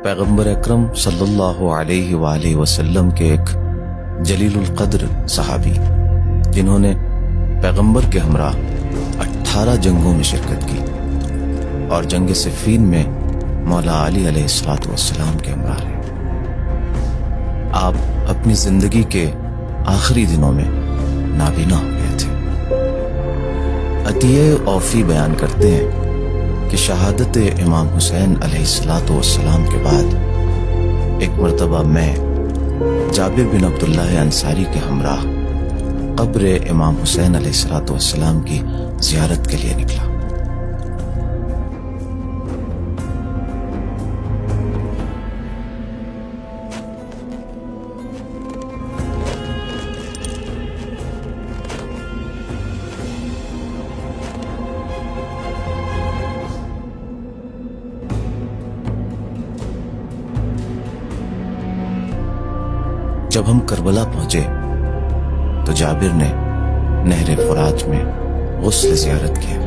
پیغمبر اکرم صلی اللہ علیہ وآلہ وسلم کے ایک جلیل القدر صحابی جنہوں نے پیغمبر کے ہمراہ 18 جنگوں میں شرکت کی اور جنگ صفین میں مولا علی علیہ السلام کے ہمراہ رہے۔ آپ اپنی زندگی کے آخری دنوں میں نابینا ہو گئے تھے۔ عطیہ اوفی بیان کرتے ہیں کہ شہادت امام حسین علیہ السلام کے بعد ایک مرتبہ میں جابر بن عبداللہ انصاری کے ہمراہ قبر امام حسین علیہ السلام کی زیارت کے لیے نکلا۔ جب ہم کربلا پہنچے تو جابر نے نہر فرات میں غسل زیارت کیا۔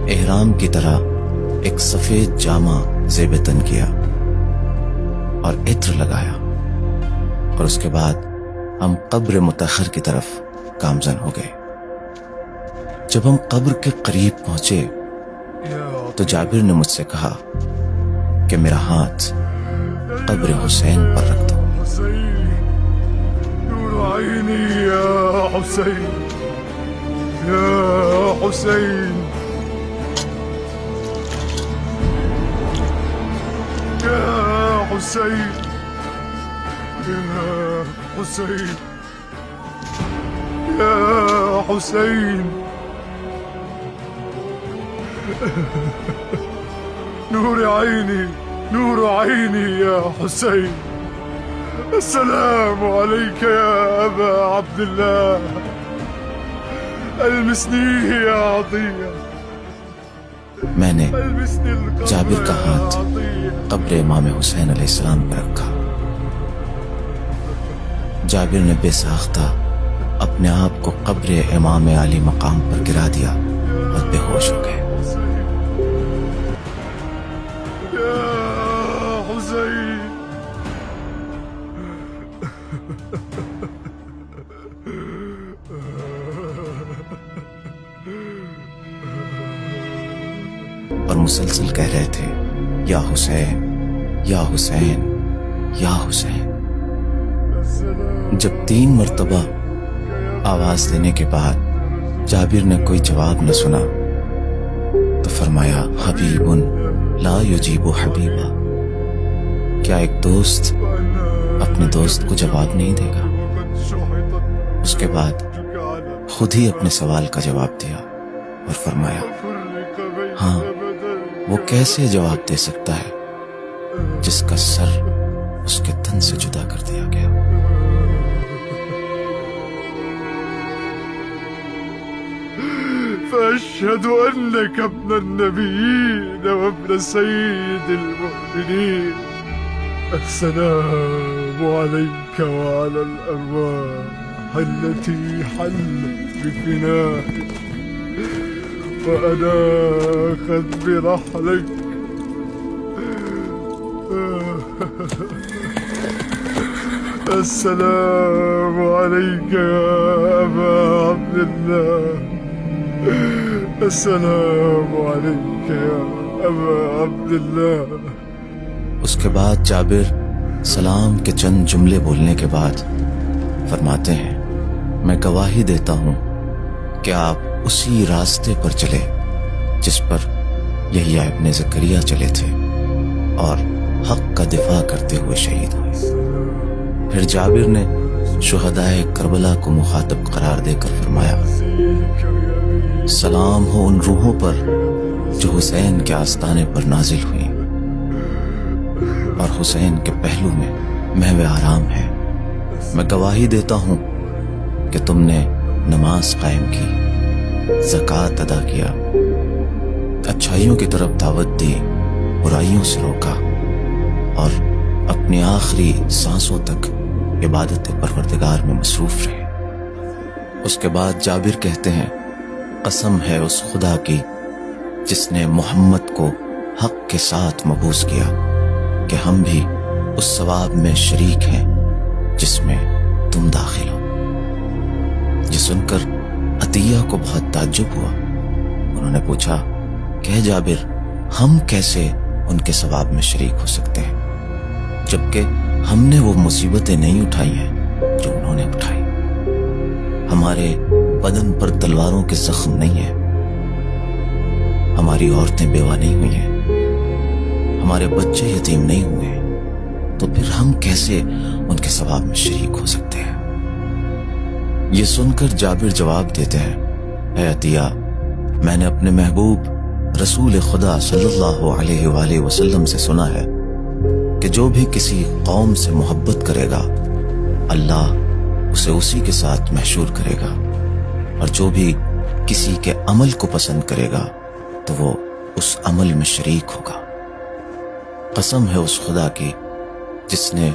احرام کی طرح ایک سفید جامہ زیب تن کیا اور عطر لگایا، اور اس کے بعد ہم قبر متأخر کی طرف گامزن ہو گئے۔ جب ہم قبر کے قریب پہنچے تو جابر نے مجھ سے کہا کہ میرا ہاتھ قبر حسین پر رکھ دو۔ عيني يا حسين يا حسين يا حسين يا حسين يا حسين نور عيني نور عيني يا حسين السلام عليك يا أبا عبد الله المسنيه يا عطية میں نے جابر کا ہاتھ قبر امام حسین علیہ السلام پر رکھا۔ جابر نے بے ساختہ اپنے آپ کو قبر امام علی مقام پر گرا دیا اور بے ہوش ہو گئے۔ اور مسلسل کہہ رہے تھے یا حسین یا حسین یا حسین۔ جب 3 مرتبہ آواز دینے کے بعد جابر نے کوئی جواب نہ سنا تو فرمایا حبیب لا یجیب حبیبا، کیا ایک دوست اپنے دوست کو جواب نہیں دے گا؟ اس کے بعد خود ہی اپنے سوال کا جواب دیا اور فرمایا ہاں، وہ کیسے جواب دے سکتا ہے جس کا سر اس کے تن سے جدا کر دیا گیا۔ فأشهد أنك ابن النبيين وابن سيد المؤمنين السلام عليك وعلى الأرواح التي حلت بفنائك وأنا آخذ برحلك السلام عليك يا أبا عبد الله السلام عليك يا أبا عبد الله۔ اس کے بعد جابر سلام کے چند جملے بولنے کے بعد فرماتے ہیں میں گواہی دیتا ہوں کہ آپ اسی راستے پر چلے جس پر یحییٰ ابن زکریا چلے تھے اور حق کا دفاع کرتے ہوئے شہید ہوئے۔ پھر جابر نے شہدائے کربلا کو مخاطب قرار دے کر فرمایا سلام ہو ان روحوں پر جو حسین کے آستانے پر نازل ہوئیں اور حسین کے پہلو میں محو آرام ہے۔ میں گواہی دیتا ہوں کہ تم نے نماز قائم کی، زکوٰۃ ادا کیا، اچھائیوں کی طرف دعوت دی، برائیوں سے روکا اور اپنی آخری سانسوں تک عبادت پروردگار میں مصروف رہے۔ اس کے بعد جابر کہتے ہیں، قسم ہے اس خدا کی جس نے محمد کو حق کے ساتھ مبعوث کیا کہ ہم بھی اس ثواب میں شریک ہیں جس میں تم داخل ہو۔ یہ سن کر عطیہ کو بہت تعجب ہوا۔ انہوں نے پوچھا کہ اے جابر، ہم کیسے ان کے ثواب میں شریک ہو سکتے ہیں جبکہ ہم نے وہ مصیبتیں نہیں اٹھائی ہیں جو انہوں نے اٹھائی؟ ہمارے بدن پر تلواروں کے زخم نہیں ہیں، ہماری عورتیں بیوہ نہیں ہوئی ہیں، ہمارے بچے یتیم نہیں ہوئے ہیں، تو پھر ہم کیسے ان کے ثواب میں شریک ہو سکتے ہیں؟ یہ سن کر جابر جواب دیتے ہیں، اے عطیہ، میں نے اپنے محبوب رسول خدا صلی اللہ علیہ وآلہ وسلم سے سنا ہے کہ جو بھی کسی قوم سے محبت کرے گا اللہ اسے اسی کے ساتھ محشور کرے گا، اور جو بھی کسی کے عمل کو پسند کرے گا تو وہ اس عمل میں شریک ہوگا۔ قسم ہے اس خدا کی جس نے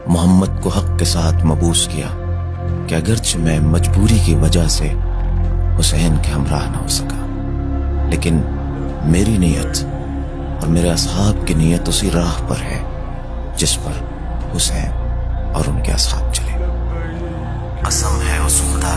محمد کو حق کے ساتھ مبعوث کیا کہ اگرچہ میں مجبوری کی وجہ سے حسین کے ہمراہ نہ ہو سکا، لیکن میری نیت اور میرے اصحاب کی نیت اسی راہ پر ہے جس پر حسین اور ان کے اصحاب چلے۔ قسم ہے اس خدا